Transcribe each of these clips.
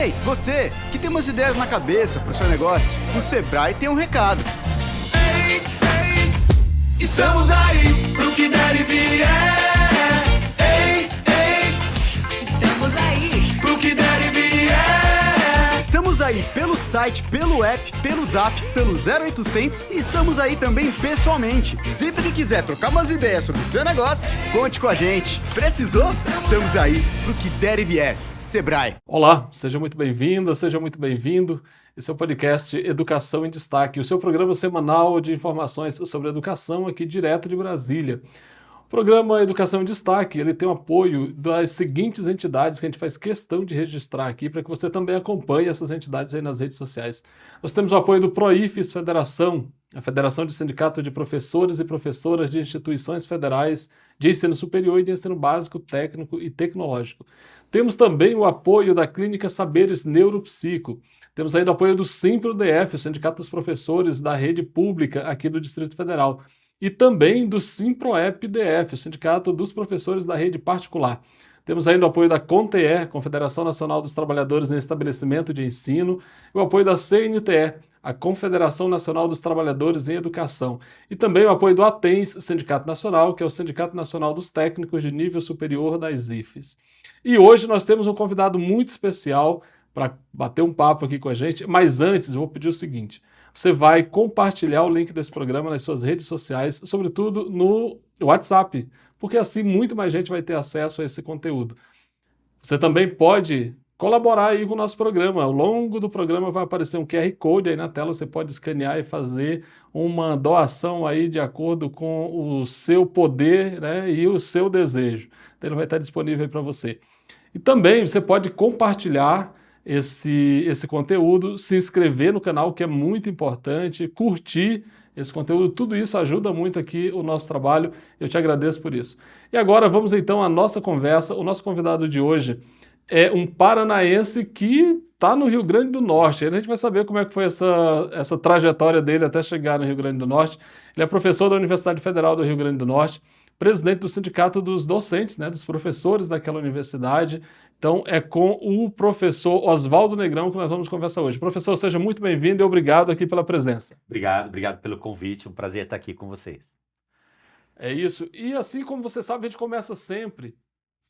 Ei, você que tem umas ideias na cabeça para o seu negócio, o Sebrae tem um recado. Ei, ei, estamos aí pro que der e vier. Ei, ei, Estamos aí. pro que der e vier. Estamos aí pelo site, pelo app, pelo zap, pelo 0800 e estamos aí também pessoalmente. Sempre que quiser trocar umas ideias sobre o seu negócio, conte com a gente. Precisou? Estamos aí pro que der e vier. Sebrae. Olá, seja muito bem-vinda, seja muito bem-vindo. Esse é o podcast Educação em Destaque, o seu programa semanal de informações sobre educação aqui direto de Brasília. O programa Educação em Destaque, ele tem o apoio das seguintes entidades que a gente faz questão de registrar aqui para que você também acompanhe essas entidades aí nas redes sociais. Nós temos o apoio do PROIFES Federação, a Federação de Sindicato de Professores e Professoras de Instituições Federais de Ensino Superior e de Ensino Básico, Técnico e Tecnológico. Temos também o apoio da Clínica Saberes Neuropsico. Temos ainda o apoio do SIMPRO-DF, o Sindicato dos Professores da Rede Pública aqui do Distrito Federal. E também do SIMPROEP-DF, o Sindicato dos Professores da Rede Particular. Temos ainda o apoio da CONTE, Confederação Nacional dos Trabalhadores em Estabelecimento de Ensino, e o apoio da CNTE, a Confederação Nacional dos Trabalhadores em Educação. E também o apoio do ATENS, Sindicato Nacional, que é o Sindicato Nacional dos Técnicos de Nível Superior das IFES. E hoje nós temos um convidado muito especial para bater um papo aqui com a gente, mas antes eu vou pedir o seguinte: você vai compartilhar o link desse programa nas suas redes sociais, sobretudo no WhatsApp, porque assim muito mais gente vai ter acesso a esse conteúdo. Você também pode colaborar aí com o nosso programa. Ao longo do programa vai aparecer um QR Code aí na tela, você pode escanear e fazer uma doação aí de acordo com o seu poder, né, e o seu desejo. Então ele vai estar disponível aí para você. E também você pode compartilhar esse conteúdo, se inscrever no canal, que é muito importante, curtir esse conteúdo, tudo isso ajuda muito aqui o nosso trabalho, eu te agradeço por isso. E agora vamos então à nossa conversa. O nosso convidado de hoje é um paranaense que está no Rio Grande do Norte. A gente vai saber como é que foi essa trajetória dele até chegar no Rio Grande do Norte. Ele é professor da Universidade Federal do Rio Grande do Norte, presidente do Sindicato dos Docentes, né, dos professores daquela universidade. Então, é com o professor Oswaldo Negrão que nós vamos conversar hoje. Professor, seja muito bem-vindo e obrigado aqui pela presença. Obrigado pelo convite, um prazer estar aqui com vocês. É isso. E assim como você sabe, a gente começa sempre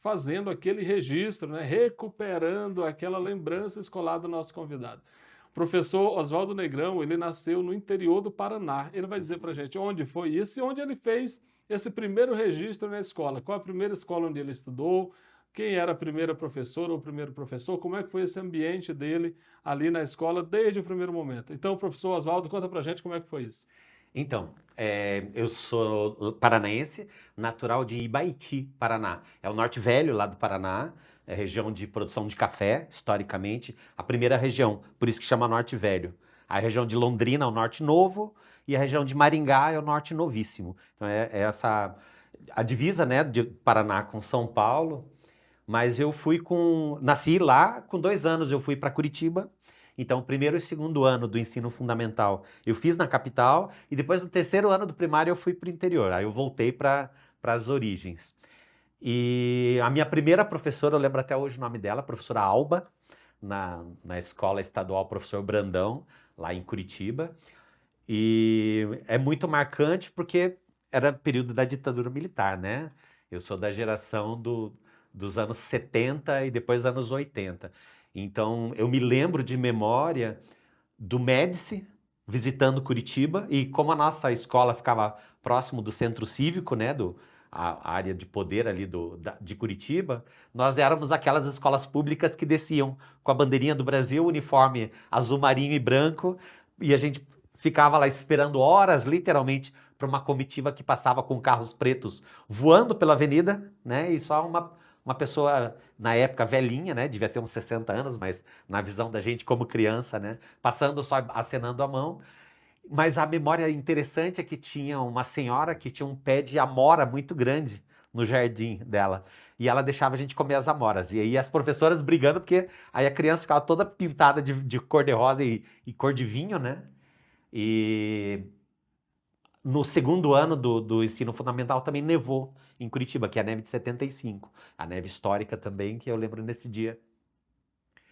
fazendo aquele registro, né, recuperando aquela lembrança escolar do nosso convidado. O professor Oswaldo Negrão, ele nasceu no interior do Paraná. Ele vai dizer para a gente onde foi isso e onde ele fez esse primeiro registro na escola. Qual a primeira escola onde ele estudou? Quem era a primeira professora ou o primeiro professor? Como é que foi esse ambiente dele ali na escola desde o primeiro momento? Então, professor Oswaldo, conta pra gente como é que foi isso. Então, eu sou paranaense, natural de Ibaiti, Paraná. É o Norte Velho lá do Paraná, é região de produção de café, historicamente, a primeira região, por isso que chama Norte Velho. A região de Londrina é o Norte Novo e a região de Maringá é o Norte Novíssimo. Então, é essa a divisa, né, de Paraná com São Paulo. Mas nasci lá, com 2 anos eu fui para Curitiba, então o primeiro e segundo ano do ensino fundamental eu fiz na capital e depois no terceiro ano do primário eu fui para o interior, aí eu voltei para as origens. E a minha primeira professora, eu lembro até hoje o nome dela, a professora Alba, na escola estadual Professor Brandão, lá em Curitiba, e é muito marcante porque era período da ditadura militar, né? Eu sou da geração dos anos 70 e depois anos 80. Então, eu me lembro de memória do Médici visitando Curitiba e como a nossa escola ficava próximo do centro cívico, né, a área de poder ali de Curitiba, nós éramos aquelas escolas públicas que desciam com a bandeirinha do Brasil, uniforme azul marinho e branco, e a gente ficava lá esperando horas, literalmente, para uma comitiva que passava com carros pretos voando pela avenida, né, e só uma pessoa, na época, velhinha, né? Devia ter uns 60 anos, mas na visão da gente como criança, né? Passando só acenando a mão. Mas a memória interessante é que tinha uma senhora que tinha um pé de amora muito grande no jardim dela. E ela deixava a gente comer as amoras. E aí as professoras brigando, porque aí a criança ficava toda pintada de cor-de-rosa e cor de vinho, né? E no segundo ano do ensino fundamental também nevou em Curitiba, que é a neve de 75. A neve histórica também, que eu lembro nesse dia.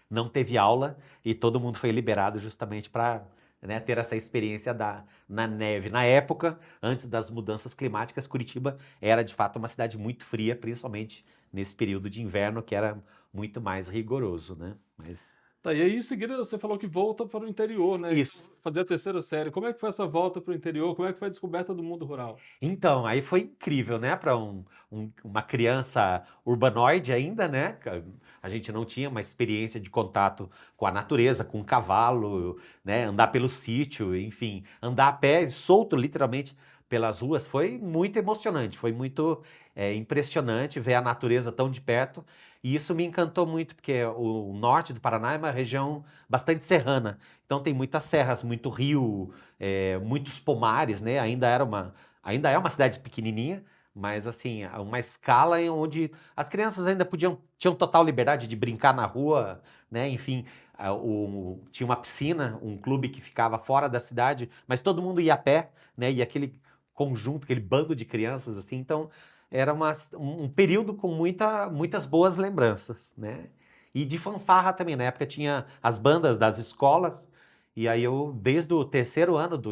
não teve aula e todo mundo foi liberado justamente para, né, ter essa experiência na neve. Na época, antes das mudanças climáticas, Curitiba era de fato uma cidade muito fria, principalmente nesse período de inverno que era muito mais rigoroso, né? Mas Tá, e aí em seguida você falou que volta para o interior, né? isso. Fazer a terceira série. Como é que foi essa volta para o interior? Como é que foi a descoberta do mundo rural? Então, aí foi incrível, né? Para uma criança urbanoide ainda, né? A gente não tinha uma experiência de contato com a natureza, com o cavalo, né? Andar pelo sítio, enfim, andar a pé, solto literalmente pelas ruas, foi muito emocionante, foi muito impressionante ver a natureza tão de perto. E isso me encantou muito, porque o norte do Paraná é uma região bastante serrana. Então tem muitas serras, muito rio, muitos pomares, né? Ainda é uma cidade pequenininha, mas assim, uma escala em onde as crianças ainda tinham total liberdade de brincar na rua, né? Enfim, tinha uma piscina, um clube que ficava fora da cidade, mas todo mundo ia a pé, né? E aquele conjunto, aquele bando de crianças, assim, então era um período com muitas boas lembranças, né? E de fanfarra também, na época tinha as bandas das escolas, e aí eu, desde o terceiro ano do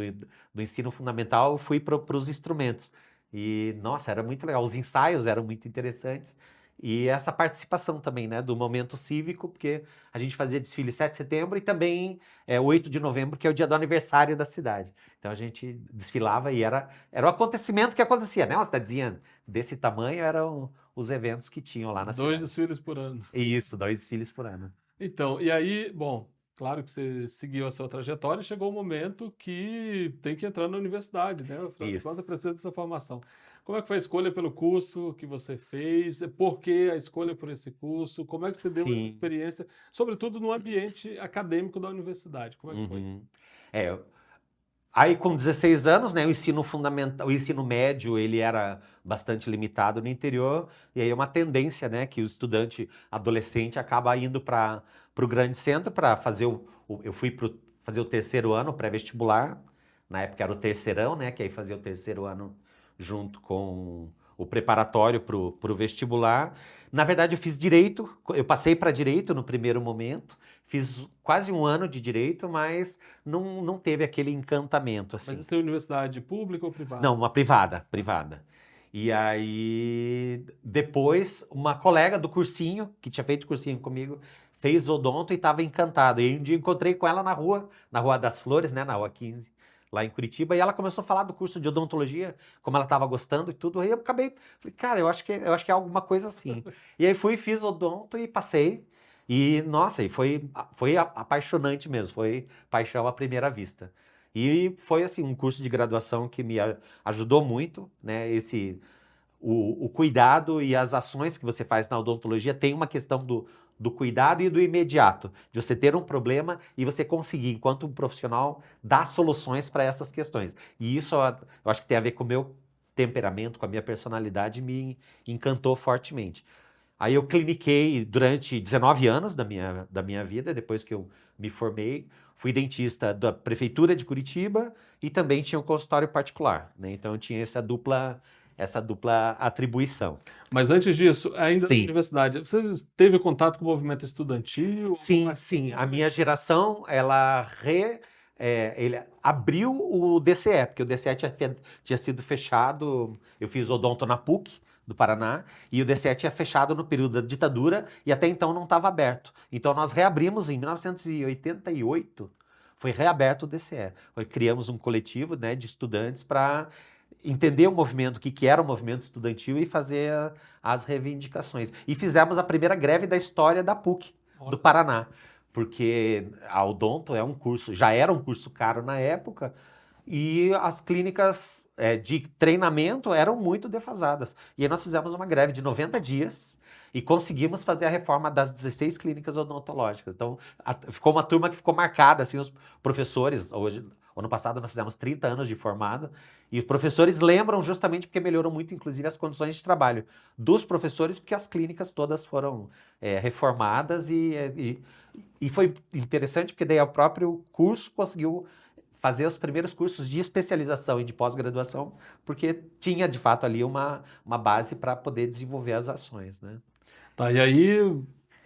ensino fundamental, fui para os instrumentos. E, nossa, era muito legal. Os ensaios eram muito interessantes. E essa participação também, né, do momento cívico, porque a gente fazia desfile 7 de setembro e também 8 de novembro, que é o dia do aniversário da cidade. Então a gente desfilava e era o acontecimento que acontecia, né? Uma cidadezinha desse tamanho eram os eventos que tinham lá na 2 cidade. desfiles por ano. Isso, 2 desfiles por ano. Então, e aí, bom, claro que você seguiu a sua trajetória e chegou o momento que tem que entrar na universidade, né? Isso. Quando precisa dessa formação. Como é que foi a escolha pelo curso que você fez? Por que a escolha por esse curso? Como é que você deu uma Sim. experiência, sobretudo no ambiente acadêmico da universidade? Como é que foi? Uhum. Aí com 16 anos, né, o ensino fundamental, o ensino médio, ele era bastante limitado no interior, e aí é uma tendência, né, que o estudante adolescente acaba indo para o grande centro para fazer eu fui fazer o terceiro ano pré-vestibular, na época era o terceirão, né, que aí fazia o terceiro ano junto com o preparatório para o vestibular. Na verdade, eu fiz direito, eu passei para direito no primeiro momento, fiz quase um ano de direito, mas não teve aquele encantamento, assim. Mas você tem universidade pública ou privada? Não, uma privada. E aí, depois, uma colega do cursinho, que tinha feito cursinho comigo, fez odonto e estava encantada. E aí, um dia encontrei com ela na Rua das Flores, né, na Rua 15, lá em Curitiba, e ela começou a falar do curso de odontologia, como ela estava gostando e tudo. Aí eu falei, cara, eu acho que é alguma coisa assim. E aí fiz odonto e passei. E, nossa, e foi apaixonante mesmo, foi paixão à primeira vista. E foi, assim, um curso de graduação que me ajudou muito, né, o cuidado e as ações que você faz na odontologia tem uma questão do cuidado e do imediato, de você ter um problema e você conseguir, enquanto um profissional, dar soluções para essas questões. E isso eu acho que tem a ver com o meu temperamento, com a minha personalidade, me encantou fortemente. Aí eu cliniquei durante 19 anos da minha vida, depois que eu me formei. Fui dentista da Prefeitura de Curitiba e também tinha um consultório particular, né? Então eu tinha essa dupla atribuição. Mas antes disso, ainda na Sim. universidade, você teve contato com o movimento estudantil? Sim. A minha geração, ele abriu o DCE, porque o DCE tinha sido fechado. Eu fiz odonto na PUC do Paraná, e o DCE tinha fechado no período da ditadura, e até então não estava aberto. Então nós reabrimos em 1988, foi reaberto o DCE. Criamos um coletivo, né, de estudantes para entender o movimento, o que era o movimento estudantil e fazer as reivindicações. E fizemos a primeira greve da história da PUC, do Paraná, porque a odonto já era um curso caro na época, e as clínicas de treinamento eram muito defasadas. E aí nós fizemos uma greve de 90 dias e conseguimos fazer a reforma das 16 clínicas odontológicas. Então, ficou uma turma que ficou marcada, assim, os professores, ano passado nós fizemos 30 anos de formado, e os professores lembram justamente porque melhorou muito, inclusive, as condições de trabalho dos professores, porque as clínicas todas foram reformadas e foi interessante porque daí o próprio curso conseguiu fazer os primeiros cursos de especialização e de pós-graduação, porque tinha, de fato, ali uma base para poder desenvolver as ações, né? Tá, e aí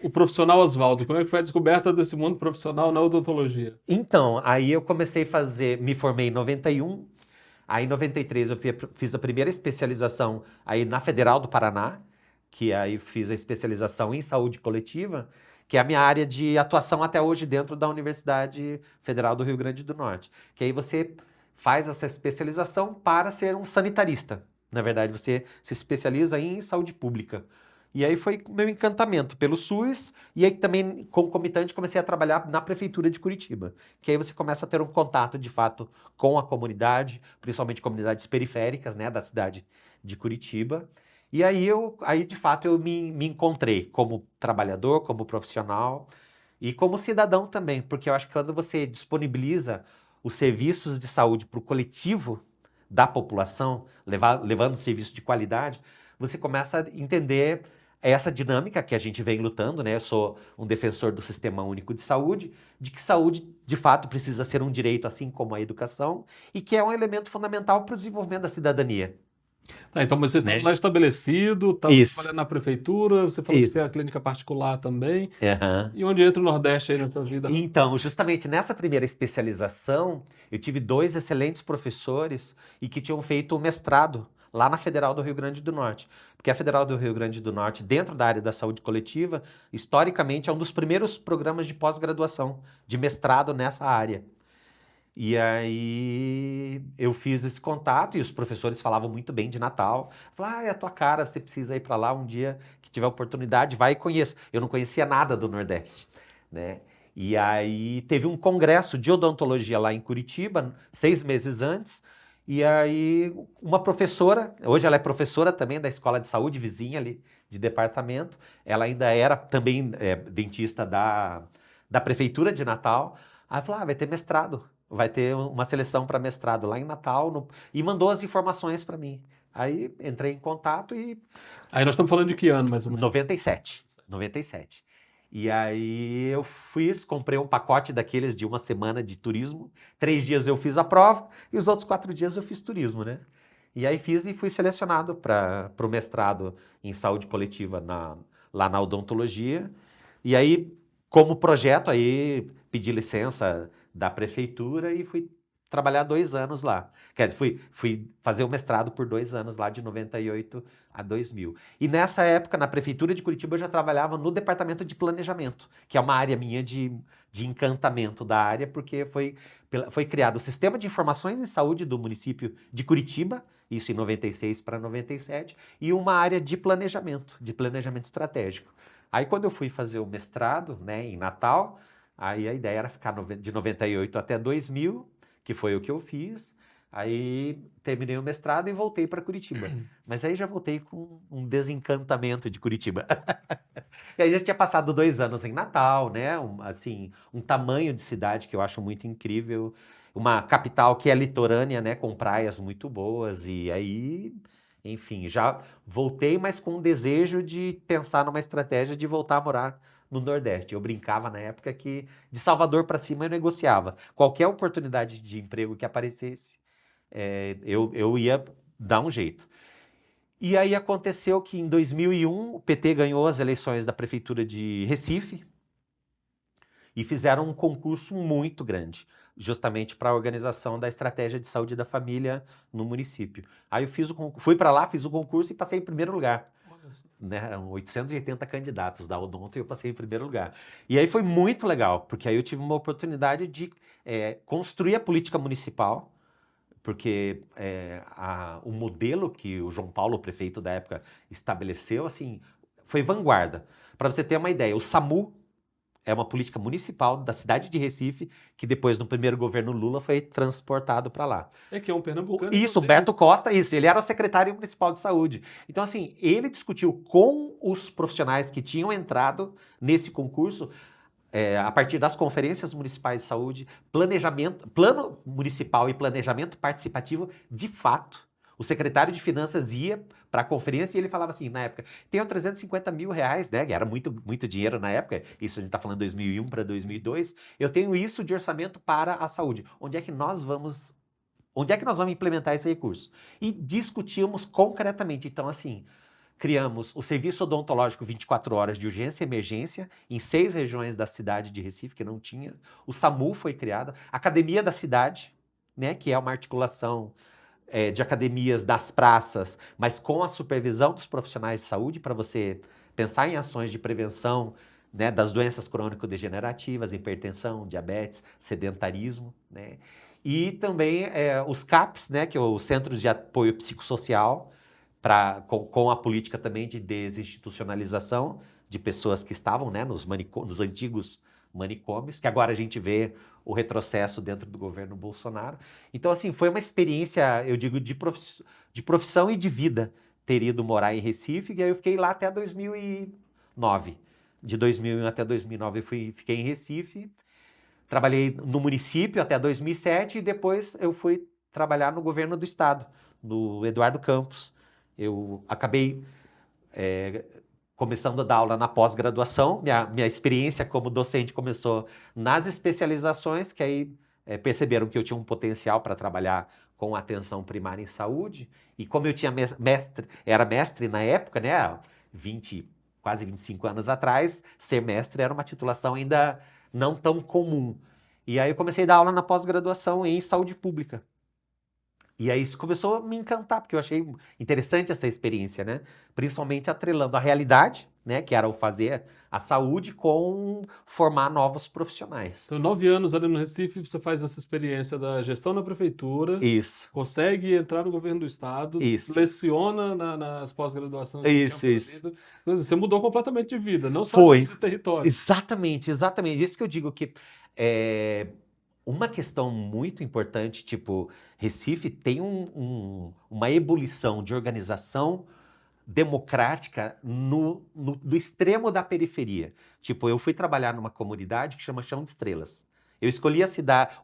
o profissional Oswaldo? Como é que foi a descoberta desse mundo profissional na odontologia? Então, aí eu comecei a me formei em 91, aí em 93 eu fiz a primeira especialização aí na Federal do Paraná, que aí fiz a especialização em saúde coletiva, que é a minha área de atuação até hoje dentro da Universidade Federal do Rio Grande do Norte. Que aí você faz essa especialização para ser um sanitarista. Na verdade, você se especializa em saúde pública. E aí foi meu encantamento pelo SUS, e aí também, concomitante, comecei a trabalhar na Prefeitura de Curitiba. Que aí você começa a ter um contato, de fato, com a comunidade, principalmente comunidades periféricas, né, da cidade de Curitiba. E aí, de fato, eu me encontrei como trabalhador, como profissional e como cidadão também, porque eu acho que quando você disponibiliza os serviços de saúde para o coletivo da população, levando serviço de qualidade, você começa a entender essa dinâmica que a gente vem lutando, né? Eu sou um defensor do Sistema Único de Saúde, de que saúde, de fato, precisa ser um direito, assim como a educação, e que é um elemento fundamental para o desenvolvimento da cidadania. Tá, então vocês estão lá estabelecido, está trabalhando na prefeitura, você falou que tem a clínica particular também. E onde entra o Nordeste aí na sua vida? Então, justamente nessa primeira especialização, eu tive 2 excelentes professores e que tinham feito o mestrado lá na Federal do Rio Grande do Norte. Porque a Federal do Rio Grande do Norte, dentro da área da saúde coletiva, historicamente é um dos primeiros programas de pós-graduação, de mestrado nessa área. E aí eu fiz esse contato e os professores falavam muito bem de Natal. Falaram, é a tua cara, você precisa ir para lá um dia que tiver oportunidade, vai e conheça. Eu não conhecia nada do Nordeste, né? E aí teve um congresso de odontologia lá em Curitiba, 6 meses antes, e aí uma professora, hoje ela é professora também da Escola de Saúde, vizinha ali de departamento, ela ainda era também dentista da Prefeitura de Natal. Aí falou, vai ter mestrado. Vai ter uma seleção para mestrado lá em Natal, e mandou as informações para mim. Aí entrei em contato e... Aí nós estamos falando de que ano, mais ou menos? 97. E aí eu comprei um pacote daqueles de 1 semana de turismo. 3 dias eu fiz a prova e os outros 4 dias eu fiz turismo, né? E aí fiz e fui selecionado para o mestrado em saúde coletiva lá na odontologia. E aí, como projeto, aí pedi licença da prefeitura e fui trabalhar 2 anos lá. Quer dizer, fui fazer o mestrado por 2 anos lá, de 98 a 2000. E nessa época, na prefeitura de Curitiba, eu já trabalhava no departamento de planejamento, que é uma área minha de encantamento da área, porque foi criado o Sistema de Informações em Saúde do município de Curitiba, isso em 96 para 97, e uma área de planejamento estratégico. Aí quando eu fui fazer o mestrado, né, em Natal, aí a ideia era ficar de 98 até 2000, que foi o que eu fiz. Aí terminei o mestrado e voltei para Curitiba. Mas aí já voltei com um desencantamento de Curitiba. E aí já tinha passado 2 anos em Natal, né? Um tamanho de cidade que eu acho muito incrível. Uma capital que é litorânea, né? Com praias muito boas. E aí, enfim, já voltei, mas com um desejo de pensar numa estratégia de voltar a morar no Nordeste. Eu brincava na época que de Salvador para cima eu negociava. Qualquer oportunidade de emprego que aparecesse, eu ia dar um jeito. E aí aconteceu que em 2001 o PT ganhou as eleições da Prefeitura de Recife e fizeram um concurso muito grande, justamente para a organização da estratégia de saúde da família no município. Aí eu fui para lá, fiz o concurso e passei em primeiro lugar. Né, eram 880 candidatos da Odonto e eu passei em primeiro lugar. E aí foi muito legal, porque aí eu tive uma oportunidade de construir a política municipal, porque o modelo que o João Paulo, o prefeito da época, estabeleceu, assim, foi vanguarda. Para você ter uma ideia, o SAMU é uma política municipal da cidade de Recife, que depois, no primeiro governo Lula, foi transportado para lá. Que é um pernambucano. Isso, Humberto Costa, isso. Ele era o secretário municipal de saúde. Então, assim, ele discutiu com os profissionais que tinham entrado nesse concurso, a partir das conferências municipais de saúde, plano municipal e planejamento participativo, de fato. O secretário de Finanças ia para a conferência e ele falava assim, na época, tenho 350 mil reais, né? Que era muito, muito dinheiro na época, isso a gente está falando de 2001 para 2002, eu tenho isso de orçamento para a saúde. Onde é que nós vamos implementar esse recurso? E discutimos concretamente. Então, assim, criamos o Serviço Odontológico 24 horas de urgência e emergência em 6 regiões da cidade de Recife, que não tinha. O SAMU foi criado. A Academia da Cidade, né, que é uma articulação de academias das praças, mas com a supervisão dos profissionais de saúde para você pensar em ações de prevenção, né, das doenças crônico-degenerativas, hipertensão, diabetes, sedentarismo, né? E também os CAPs, né, que é o Centro de Apoio Psicossocial, com a política também de desinstitucionalização de pessoas que estavam, né, nos antigos manicômios, que agora a gente vê o retrocesso dentro do governo Bolsonaro. Então, assim, foi uma experiência, eu digo, de profissão e de vida ter ido morar em Recife, e aí eu fiquei lá até 2009. De 2001 até 2009 fiquei em Recife, trabalhei no município até 2007 e depois eu fui trabalhar no governo do estado, no Eduardo Campos. Eu acabei começando a dar aula na pós-graduação. Minha experiência como docente começou nas especializações, que aí perceberam que eu tinha um potencial para trabalhar com atenção primária em saúde. E como eu tinha era mestre na época, né, quase 25 anos atrás, ser mestre era uma titulação ainda não tão comum. E aí eu comecei a dar aula na pós-graduação em saúde pública. E aí isso começou a me encantar, porque eu achei interessante essa experiência, né? Principalmente atrelando a realidade, né? Que era o fazer a saúde com formar novos profissionais. Então, 9 anos ali no Recife, você faz essa experiência da gestão na prefeitura. Isso. Consegue entrar no governo do estado. Isso. Leciona nas pós-graduações. Isso. Você mudou completamente de vida, não só de território. Exatamente. Isso que eu digo que... Uma questão muito importante, tipo, Recife tem uma ebulição de organização democrática do extremo da periferia. Tipo, eu fui trabalhar numa comunidade que chama Chão de Estrelas. Eu escolhi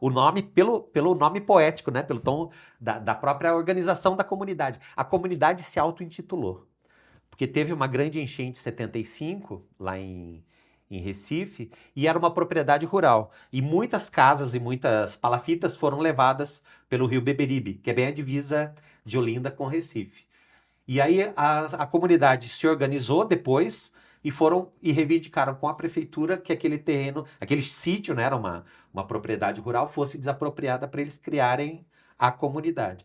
o nome pelo nome poético, né? Pelo tom da própria organização da comunidade. A comunidade se auto-intitulou. Porque teve uma grande enchente em 75, lá em Recife, e era uma propriedade rural. E muitas casas e muitas palafitas foram levadas pelo rio Beberibe, que é bem a divisa de Olinda com Recife. E aí a comunidade se organizou depois e reivindicaram com a prefeitura que aquele terreno, aquele sítio, né, era uma propriedade rural, fosse desapropriada para eles criarem a comunidade,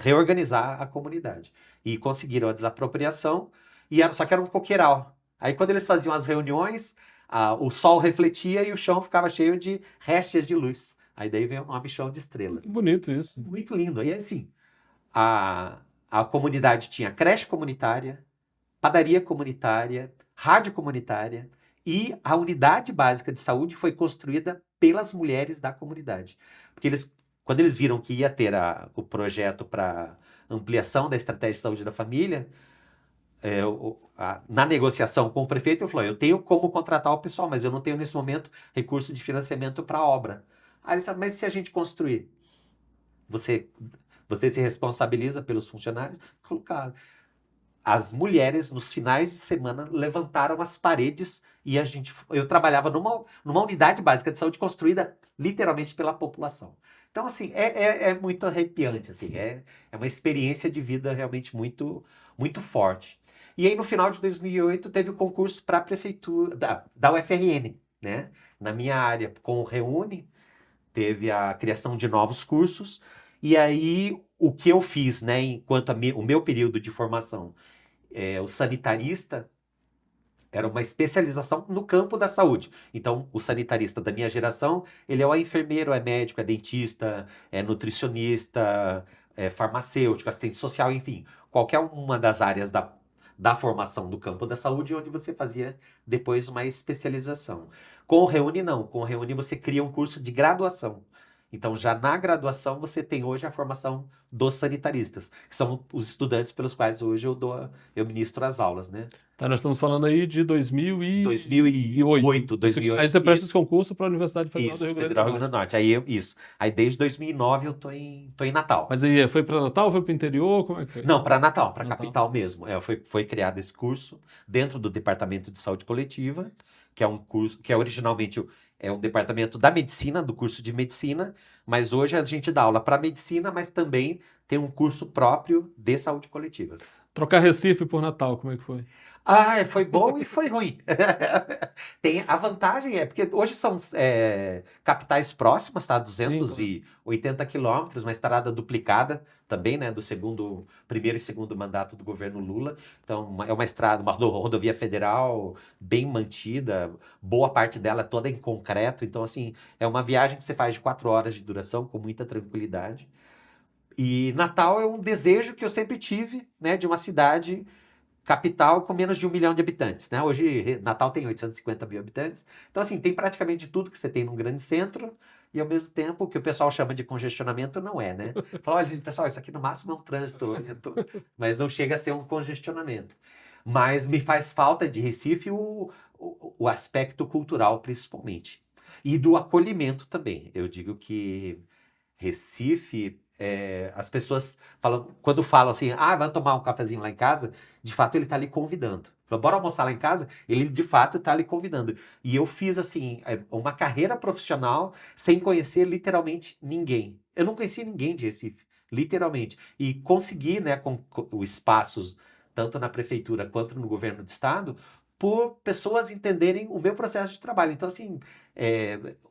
reorganizar a comunidade. E conseguiram a desapropriação, só que era um coqueiral. Aí quando eles faziam as reuniões, o sol refletia e o chão ficava cheio de réstias de luz. Aí daí veio o nome Chão de Estrelas. Muito bonito isso. Muito lindo. Aí assim, a comunidade tinha creche comunitária, padaria comunitária, rádio comunitária, e a unidade básica de saúde foi construída pelas mulheres da comunidade. Porque quando eles viram que ia ter o projeto para ampliação da estratégia de saúde da família, na negociação com o prefeito, eu falei, eu tenho como contratar o pessoal, mas eu não tenho nesse momento recurso de financiamento para a obra. Aí ele disse, mas se a gente construir, você se responsabiliza pelos funcionários? Eu falei, cara, as mulheres nos finais de semana levantaram as paredes e eu trabalhava numa unidade básica de saúde construída literalmente pela população. Então, assim, é muito arrepiante, assim, é uma experiência de vida realmente muito, muito forte. E aí, no final de 2008, teve o concurso para a prefeitura da UFRN, né? Na minha área, com o Reúne, teve a criação de novos cursos. E aí, o que eu fiz, né, enquanto o meu período de formação, o sanitarista, era uma especialização no campo da saúde. Então, o sanitarista da minha geração, ele é o enfermeiro, é médico, é dentista, é nutricionista, é farmacêutico, assistente social, enfim. Qualquer uma das áreas da formação do campo da saúde, onde você fazia depois uma especialização. Com o Reúne, não. Com o Reúne, você cria um curso de graduação. Então, já na graduação, você tem hoje a formação dos sanitaristas, que são os estudantes pelos quais hoje eu ministro as aulas, né? Tá, nós estamos falando aí de 2008. Aí você presta esse concurso para a Universidade Federal do Rio Grande do Norte. Aí desde 2009 eu tô em Natal. Mas aí foi para Natal, foi para o interior? Como é que foi? Não, para Natal, para a capital mesmo. Foi criado esse curso dentro do Departamento de Saúde Coletiva, que é um curso que originalmente um departamento da medicina, do curso de medicina, mas hoje a gente dá aula para medicina, mas também tem um curso próprio de saúde coletiva. Trocar Recife por Natal, como é que foi? Ah, foi bom e foi ruim. Tem a vantagem porque hoje são capitais próximas, tá? Sim, 280 quilômetros, uma estrada duplicada também, né? Primeiro e segundo mandato do governo Lula. Então, é uma estrada, uma rodovia federal bem mantida, boa parte dela é toda em concreto. Então, assim, é uma viagem que você faz de 4 horas de duração com muita tranquilidade. E Natal é um desejo que eu sempre tive, né? De uma cidade capital com menos de 1 milhão de habitantes, né? Hoje, Natal tem 850 mil habitantes. Então, assim, tem praticamente tudo que você tem num grande centro e, ao mesmo tempo, o que o pessoal chama de congestionamento não é, né? Fala, olha, gente, pessoal, isso aqui no máximo é um trânsito lento, mas não chega a ser um congestionamento. Mas me faz falta de Recife o aspecto cultural, principalmente. E do acolhimento também. Eu digo que Recife, as pessoas falam, quando falam assim, vai tomar um cafezinho lá em casa, de fato ele está ali convidando. Fala, bora almoçar lá em casa? Ele de fato está ali convidando. E eu fiz assim, uma carreira profissional sem conhecer literalmente ninguém. Eu não conhecia ninguém de Recife, literalmente. E consegui, né, com os espaços, tanto na prefeitura quanto no governo do estado, por pessoas entenderem o meu processo de trabalho. Então, assim,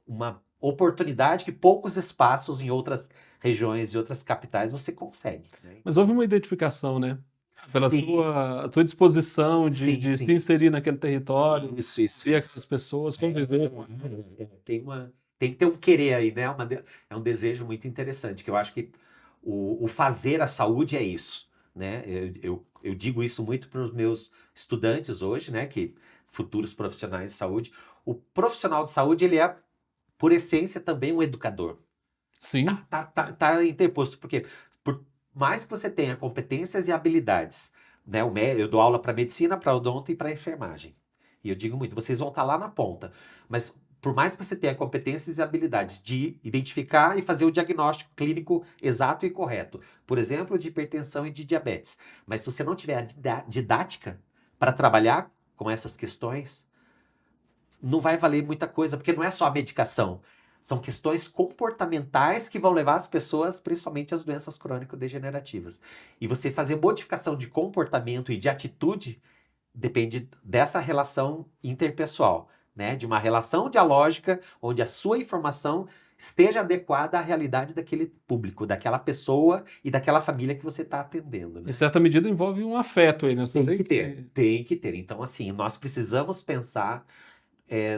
uma oportunidade que poucos espaços em outras regiões e outras capitais você consegue. Né? Mas houve uma identificação, né? Pela Sim. tua disposição de Sim. se inserir naquele território, Isso. ver aquelas pessoas, conviver com elas. Tem que ter um querer aí, né? É um desejo muito interessante, que eu acho que o fazer a saúde é isso, né? Eu digo isso muito para os meus estudantes hoje, né? Que futuros profissionais de saúde. O profissional de saúde, ele é, por essência, também um educador. Sim. Tá interposto, porque por mais que você tenha competências e habilidades, né? Eu dou aula para medicina, para odonto e para enfermagem. E eu digo muito, vocês vão estar lá na ponta, mas por mais que você tenha competências e habilidades de identificar e fazer o diagnóstico clínico exato e correto, por exemplo, de hipertensão e de diabetes, mas se você não tiver a didática para trabalhar com essas questões, não vai valer muita coisa, porque não é só a medicação. São questões comportamentais que vão levar as pessoas, principalmente às doenças crônico-degenerativas. E você fazer modificação de comportamento e de atitude depende dessa relação interpessoal, né? De uma relação dialógica onde a sua informação esteja adequada à realidade daquele público, daquela pessoa e daquela família que você está atendendo. Né? Em certa medida envolve um afeto aí, né? Você Tem que ter. Então, assim, nós precisamos pensar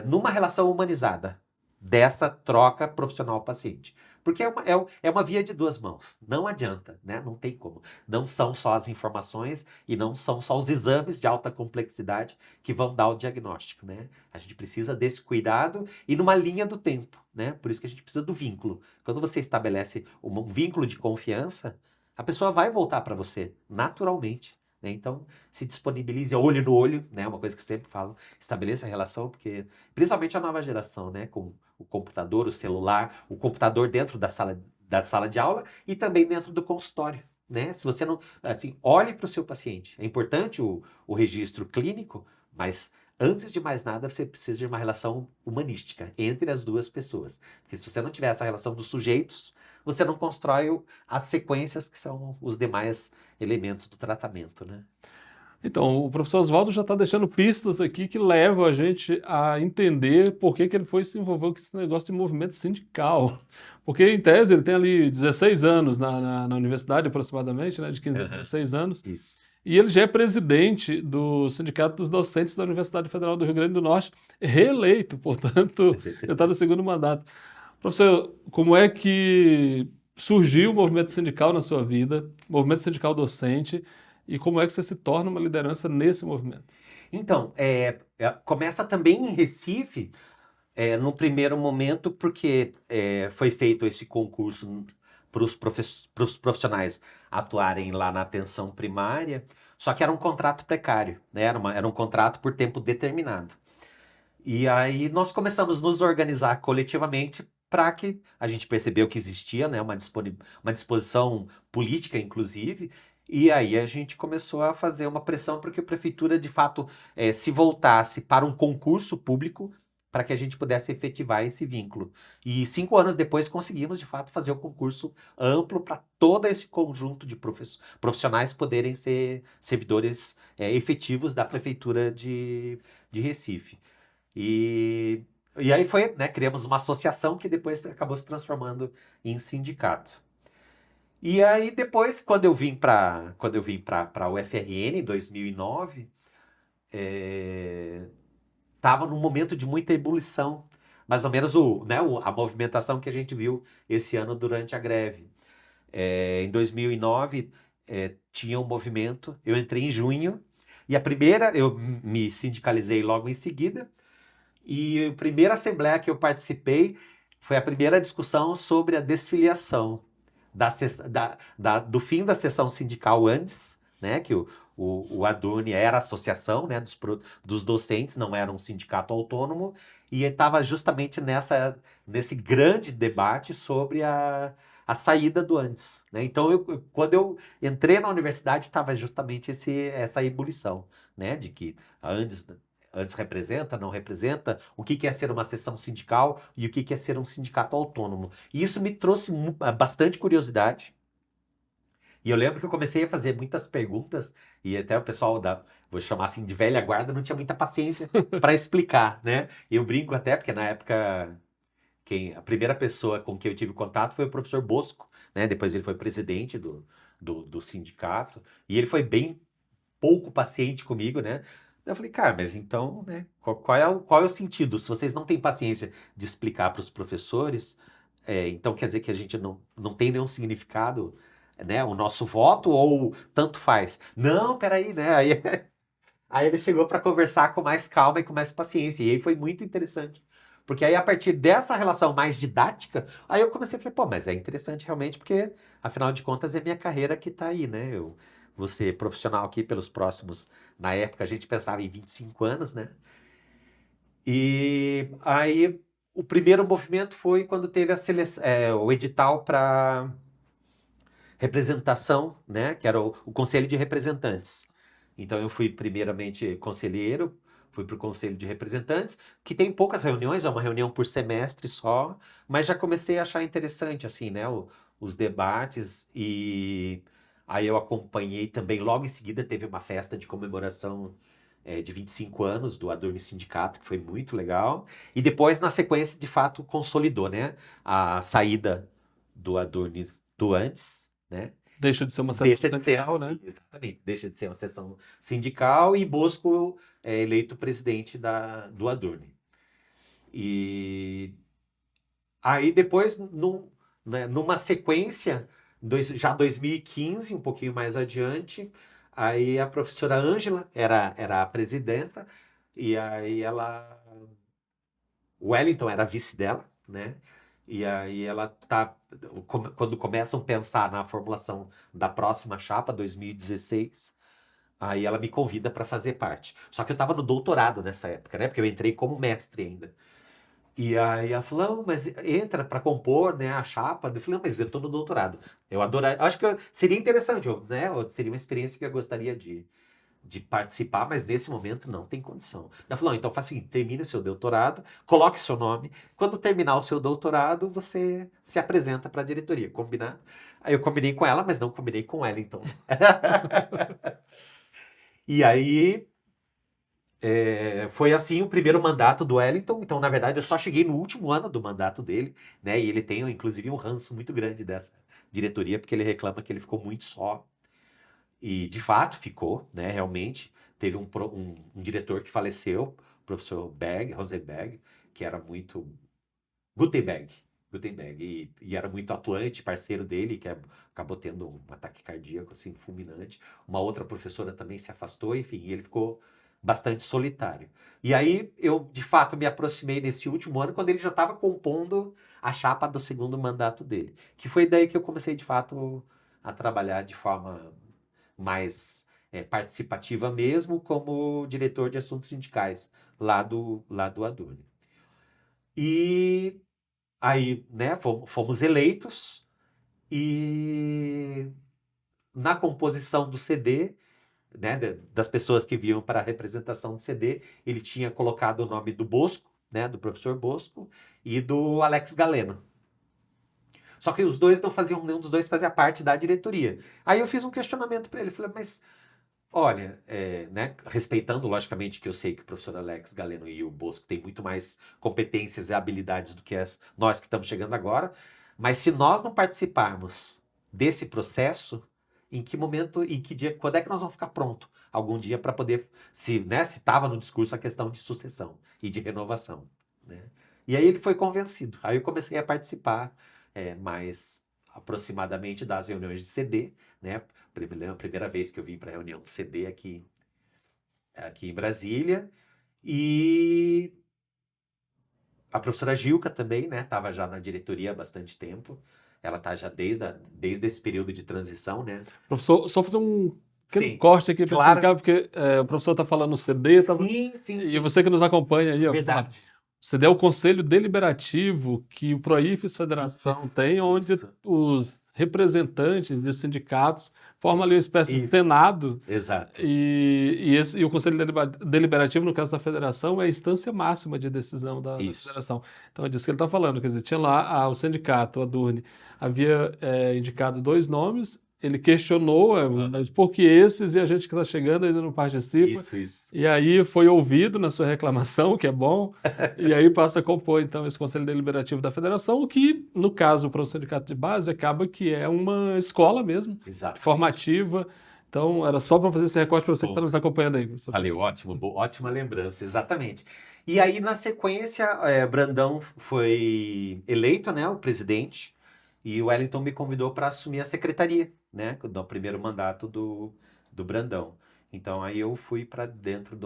numa relação humanizada dessa troca profissional-paciente. Porque é uma via de duas mãos. Não adianta, né? Não tem como. Não são só as informações e não são só os exames de alta complexidade que vão dar o diagnóstico, né? A gente precisa desse cuidado e numa linha do tempo, né? Por isso que a gente precisa do vínculo. Quando você estabelece um vínculo de confiança, a pessoa vai voltar para você naturalmente. Né? Então, se disponibilize olho no olho, né? Uma coisa que eu sempre falo, estabeleça a relação, porque principalmente a nova geração, né? Com o computador, o celular, o computador dentro da sala de aula e também dentro do consultório. Né? Se você não, assim, olhe para o seu paciente. É importante o registro clínico, mas antes de mais nada, você precisa de uma relação humanística entre as duas pessoas. Porque se você não tiver essa relação dos sujeitos, você não constrói as sequências que são os demais elementos do tratamento, né? Então, o professor Oswaldo já está deixando pistas aqui que levam a gente a entender por que ele foi se envolver com esse negócio de movimento sindical. Porque, em tese, ele tem ali 16 anos na universidade, aproximadamente, né, de 15 a 16 anos. Isso. E ele já é presidente do Sindicato dos Docentes da Universidade Federal do Rio Grande do Norte, reeleito, portanto, já está no segundo mandato. Professor, como é que surgiu o movimento sindical na sua vida, movimento sindical docente, e como é que você se torna uma liderança nesse movimento? Então, começa também em Recife, no primeiro momento, porque foi feito esse concurso para os profissionais atuarem lá na atenção primária, só que era um contrato precário, né? Era um contrato por tempo determinado. E aí nós começamos a nos organizar coletivamente para que a gente percebeu que existia, né, uma disposição política, inclusive, e aí a gente começou a fazer uma pressão para que a prefeitura, de fato, se voltasse para um concurso público para que a gente pudesse efetivar esse vínculo. E 5 anos depois conseguimos, de fato, fazer o concurso amplo para todo esse conjunto de profissionais poderem ser servidores efetivos da Prefeitura de Recife. E aí foi, né, criamos uma associação que depois acabou se transformando em sindicato. E aí depois, quando eu vim para a UFRN em 2009, estava num momento de muita ebulição, mais ou menos a movimentação que a gente viu esse ano durante a greve. Em 2009, tinha um movimento, eu entrei em junho, e eu me sindicalizei logo em seguida, e a primeira assembleia que eu participei foi a primeira discussão sobre a desfiliação do fim da sessão sindical antes, né, que o Adurni era a associação, né, dos docentes, não era um sindicato autônomo, e estava justamente nesse grande debate sobre a saída do antes, né? Então, quando eu entrei na universidade, estava justamente essa ebulição, né, de que antes representa, não representa, o que é ser uma seção sindical e o que é ser um sindicato autônomo. E isso me trouxe bastante curiosidade. E eu lembro que eu comecei a fazer muitas perguntas e até o pessoal vou chamar assim, de velha guarda, não tinha muita paciência para explicar, né? Eu brinco até, porque na época a primeira pessoa com quem eu tive contato foi o professor Bosco, né? Depois ele foi presidente do sindicato e ele foi bem pouco paciente comigo, né? Eu falei, cara, mas então, né, qual é o sentido? Se vocês não têm paciência de explicar para os professores, então quer dizer que a gente não tem nenhum significado, né, o nosso voto, ou tanto faz? Não, peraí, né? Aí ele chegou para conversar com mais calma e com mais paciência, e aí foi muito interessante. Porque aí, a partir dessa relação mais didática, aí eu comecei a falar, pô, mas é interessante realmente, porque, afinal de contas, é minha carreira que está aí, né? Eu vou ser profissional aqui pelos próximos... Na época, a gente pensava em 25 anos, né? E aí, o primeiro movimento foi quando teve o edital para representação, né? Que era o Conselho de Representantes. Então, eu fui primeiramente conselheiro, fui para o Conselho de Representantes, que tem poucas reuniões, é uma reunião por semestre só, mas já comecei a achar interessante, assim, né, os debates, e aí eu acompanhei também, logo em seguida teve uma festa de comemoração de 25 anos do Adurni Sindicato, que foi muito legal, e depois, na sequência, de fato, consolidou, né, a saída do Adurni do antes, né, Deixa de ser uma sessão sindical, né? Exatamente, deixa de ser uma sessão sindical, e Bosco é eleito presidente do Adurni. E aí depois, numa sequência, já 2015, um pouquinho mais adiante, aí a professora Ângela era a presidenta, e aí o Wellington era vice dela, né? E aí quando começam a pensar na formulação da próxima chapa, 2016, aí ela me convida para fazer parte. Só que eu estava no doutorado nessa época, né? Porque eu entrei como mestre ainda. E aí ela falou, mas entra para compor, né, a chapa. Eu falei, mas eu estou no doutorado. Eu adoraria, acho que seria interessante, né? Seria uma experiência que eu gostaria de participar, mas nesse momento não tem condição. Ela falou, então faça assim, termine o seu doutorado, coloque o seu nome, quando terminar o seu doutorado, você se apresenta para a diretoria, combinado? Aí eu combinei com ela, mas não combinei com ela, então. E aí, foi assim o primeiro mandato do Wellington, então na verdade eu só cheguei no último ano do mandato dele, né, e ele tem inclusive um ranço muito grande dessa diretoria, porque ele reclama que ele ficou muito só. E, de fato, ficou, né, realmente. Teve um diretor que faleceu, o professor Rosenberg, que era muito... Gutenberg, e era muito atuante, parceiro dele, que acabou tendo um ataque cardíaco, assim, fulminante. Uma outra professora também se afastou, enfim, e ele ficou bastante solitário. E aí, eu, de fato, me aproximei nesse último ano, quando ele já estava compondo a chapa do segundo mandato dele. Que foi daí que eu comecei, de fato, a trabalhar de forma mais participativa mesmo, como diretor de assuntos sindicais lá do Adurni. E aí, né, fomos eleitos, e na composição do CD, né, das pessoas que vinham para a representação do CD, ele tinha colocado o nome do Bosco, né, do professor Bosco e do Alex Galeno. Só que os dois não faziam, nenhum dos dois fazia parte da diretoria. Aí eu fiz um questionamento para ele, falei, mas olha, né, respeitando logicamente que eu sei que o professor Alex Galeno e o Bosco têm muito mais competências e habilidades do que nós que estamos chegando agora, mas se nós não participarmos desse processo, em que momento, em que dia, quando é que nós vamos ficar pronto algum dia para poder, se estava no discurso a questão de sucessão e de renovação, né? E aí ele foi convencido. Aí eu comecei a participar mais aproximadamente das reuniões de CD, né? A primeira vez que eu vim para a reunião do CD aqui em Brasília. E a professora Gilca também, né? Estava já na diretoria há bastante tempo. Ela está já desde esse período de transição, né? Professor, só fazer um Sim, corte aqui para claro. explicar, porque o professor está falando no CD, Sim. e você que nos acompanha aí, ó, Verdade. o CD é o conselho deliberativo que o Proifes Federação tem, onde os representantes de sindicatos formam ali uma espécie de senado. Exato. E o conselho deliberativo, no caso da federação, é a instância máxima de decisão da federação. Então é disso que ele está falando, quer dizer, tinha lá o sindicato, a Adurne, havia indicado 2 nomes, ele questionou, mas por que esses e a gente que está chegando ainda não participa? Isso. E aí foi ouvido na sua reclamação, o que é bom, e aí passa a compor, então, esse Conselho Deliberativo da Federação, o que, no caso, para o sindicato de base, acaba que é uma escola mesmo, formativa. Então, era só para fazer esse recorte para você que está nos acompanhando aí. Valeu, ótima lembrança, exatamente. E aí, na sequência, Brandão foi eleito, né, o presidente, e o Wellington me convidou para assumir a secretaria, né, no primeiro mandato do Brandão. Então, aí eu fui para dentro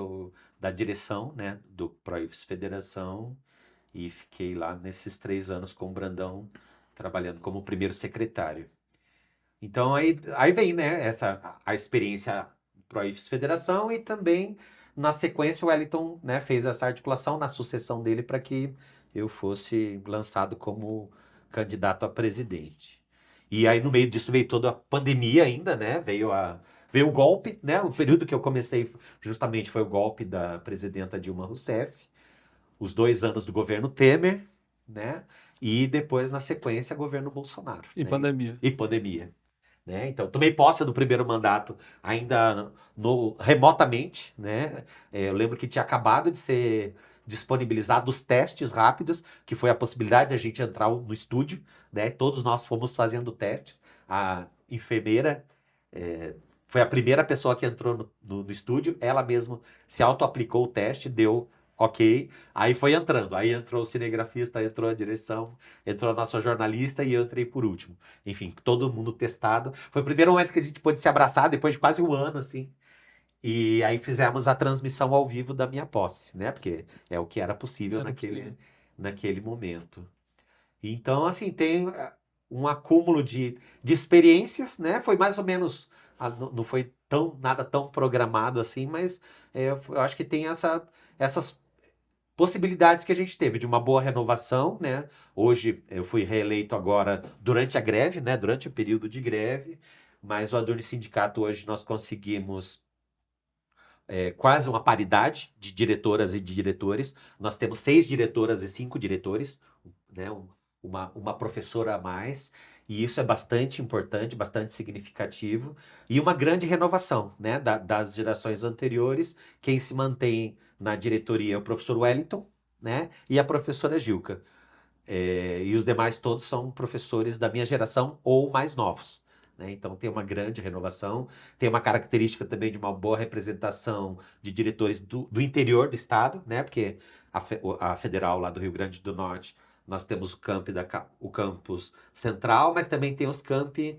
da direção, né, do Proifes Federação e fiquei lá nesses 3 anos com o Brandão, trabalhando como primeiro secretário. Então, aí vem, né, a experiência Proifes Federação e também, na sequência, o Wellington, né, fez essa articulação na sucessão dele para que eu fosse lançado como candidato a presidente. E aí, no meio disso, veio toda a pandemia ainda, né? Veio o golpe, né? O período que eu comecei justamente foi o golpe da presidenta Dilma Rousseff, os 2 anos do governo Temer, né? E depois, na sequência, governo Bolsonaro. E né? pandemia. E pandemia. Né? Então, tomei posse do primeiro mandato ainda remotamente, né? Eu lembro que tinha acabado de ser disponibilizado os testes rápidos, que foi a possibilidade de a gente entrar no estúdio, né? Todos nós fomos fazendo testes. A enfermeira foi a primeira pessoa que entrou no estúdio, ela mesma se auto-aplicou o teste, deu ok, aí foi entrando, aí entrou o cinegrafista, entrou a direção, entrou a nossa jornalista e eu entrei por último. Enfim, todo mundo testado. Foi o primeiro momento que a gente pôde se abraçar, depois de quase 1 ano, assim. E aí fizemos a transmissão ao vivo da minha posse, né? Porque é o que era possível naquele momento. Então, assim, tem um acúmulo de experiências, né? Foi mais ou menos, não foi nada tão programado assim, mas eu acho que tem essas possibilidades que a gente teve de uma boa renovação, né? Hoje eu fui reeleito agora durante a greve, né? Durante o período de greve, mas o Adurne Sindicato hoje nós conseguimos quase uma paridade de diretoras e de diretores. Nós temos 6 diretoras e 5 diretores, né? Uma professora a mais, e isso é bastante importante, bastante significativo, e uma grande renovação, né? Das gerações anteriores. Quem se mantém na diretoria é o professor Wellington, né? E a professora Gilca. E os demais todos são professores da minha geração ou mais novos. Né? Então tem uma grande renovação, tem uma característica também de uma boa representação de diretores do interior do estado, né? Porque a federal lá do Rio Grande do Norte, nós temos o campus central, mas também tem os campi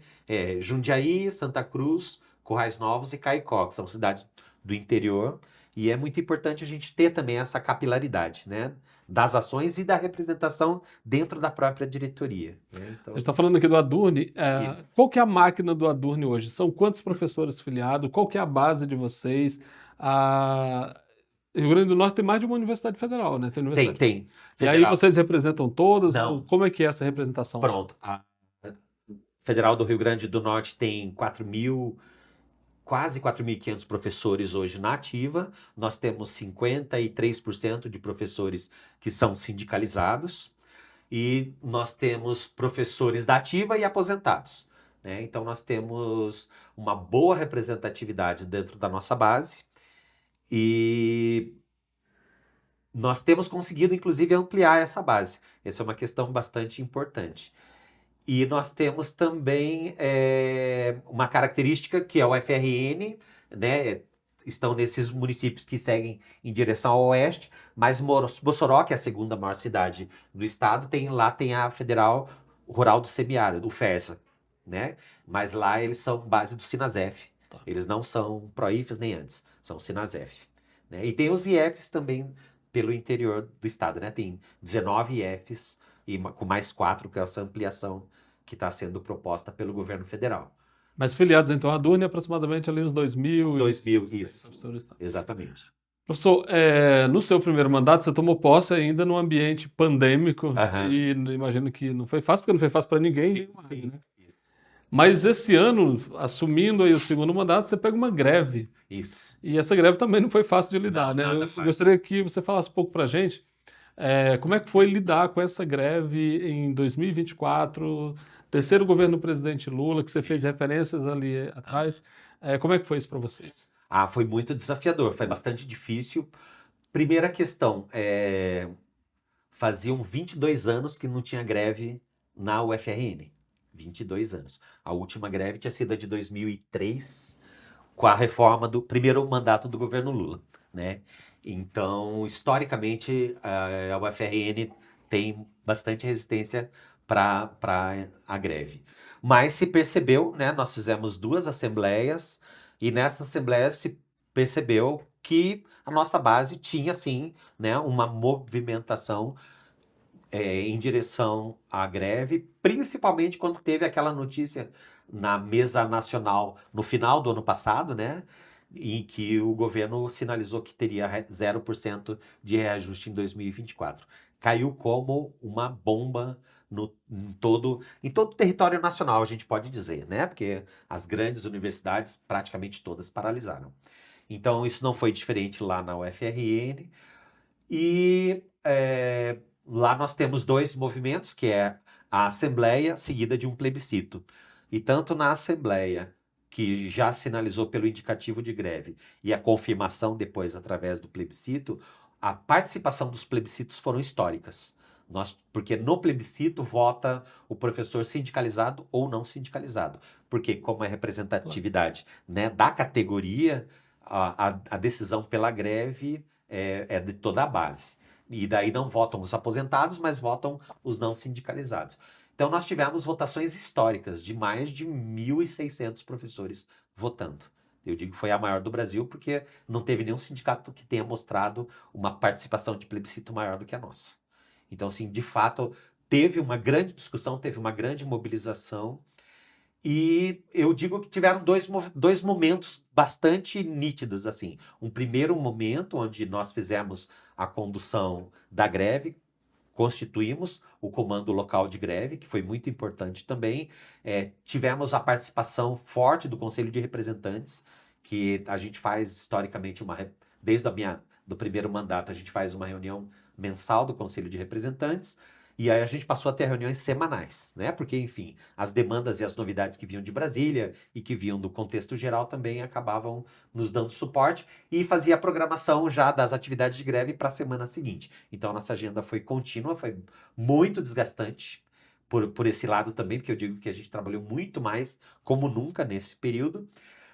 Jundiaí, Santa Cruz, Currais Novos e Caicó, que são cidades do interior. E é muito importante a gente ter também essa capilaridade, né? Das ações e da representação dentro da própria diretoria. Né? Então, a gente está falando aqui do Adurne. Qual que é a máquina do Adurne hoje? São quantos professores filiados? Qual que é a base de vocês? Rio Grande do Norte tem mais de uma universidade federal, né? Tem. E aí vocês representam todas? Não. Como é que é essa representação? Pronto. A Federal do Rio Grande do Norte tem 4.000 quase 4.500 professores hoje na ativa, nós temos 53% de professores que são sindicalizados e nós temos professores da ativa e aposentados, né? Então nós temos uma boa representatividade dentro da nossa base e nós temos conseguido, inclusive, ampliar essa base. Essa é uma questão bastante importante. E nós temos também uma característica que é o FRN, né? Estão nesses municípios que seguem em direção ao oeste, mas Mossoró, que é a segunda maior cidade do estado, lá tem a Federal Rural do Semiárido, o FERSA, né? Mas lá eles são base do Sinasef. Tá. Eles não são Proifes nem antes, são Sinasef, né? E tem os IFs também pelo interior do estado, né? Tem 19 IFs e com mais 4, que é essa ampliação que está sendo proposta pelo governo federal. Mas filiados, então, à Durne, aproximadamente ali uns 2.000. 2.000, isso. Professores, tá. Exatamente. Professor, no seu primeiro mandato, você tomou posse ainda num ambiente pandêmico e imagino que não foi fácil, porque não foi fácil para ninguém. Né? Mas esse ano, assumindo aí o segundo mandato, você pega uma greve. Isso. E essa greve também não foi fácil de lidar, né? Nada Eu fácil. gostaria que você falasse um pouco para a gente como é que foi lidar com essa greve em 2024, terceiro governo do presidente Lula, que você fez referências ali atrás. Como é que foi isso para vocês? Foi muito desafiador, foi bastante difícil. Primeira questão, faziam 22 anos que não tinha greve na UFRN. 22 anos. A última greve tinha sido a de 2003, com a reforma do primeiro mandato do governo Lula, né? Então, historicamente, a UFRN tem bastante resistência para a greve. Mas se percebeu, né? Nós fizemos 2 assembleias e nessas assembleias se percebeu que a nossa base tinha, sim, né, uma movimentação em direção à greve, principalmente quando teve aquela notícia na mesa nacional no final do ano passado, né, em que o governo sinalizou que teria 0% de reajuste em 2024. Caiu como uma bomba em todo o território nacional, a gente pode dizer, né, porque as grandes universidades praticamente todas paralisaram. Então, isso não foi diferente lá na UFRN. E lá nós temos 2 movimentos, que é a Assembleia seguida de um plebiscito. E tanto na Assembleia, que já sinalizou pelo indicativo de greve, e a confirmação depois através do plebiscito, a participação dos plebiscitos foram históricas. Porque no plebiscito vota o professor sindicalizado ou não sindicalizado. Porque como é representatividade, né, da categoria, a decisão pela greve é de toda a base. E daí não votam os aposentados, mas votam os não sindicalizados. Então nós tivemos votações históricas de mais de 1.600 professores votando. Eu digo que foi a maior do Brasil porque não teve nenhum sindicato que tenha mostrado uma participação de plebiscito maior do que a nossa. Então, assim, de fato, teve uma grande discussão, teve uma grande mobilização. E eu digo que tiveram dois momentos bastante nítidos, assim. Um primeiro momento onde nós fizemos a condução da greve, constituímos o comando local de greve, que foi muito importante também. Tivemos a participação forte do Conselho de Representantes, que a gente faz historicamente desde do primeiro mandato, a gente faz uma reunião mensal do Conselho de Representantes. E aí a gente passou a ter reuniões semanais, né? Porque, enfim, as demandas e as novidades que vinham de Brasília e que vinham do contexto geral também acabavam nos dando suporte e fazia a programação já das atividades de greve para a semana seguinte. Então, a nossa agenda foi contínua, foi muito desgastante por esse lado também, porque eu digo que a gente trabalhou muito mais como nunca nesse período,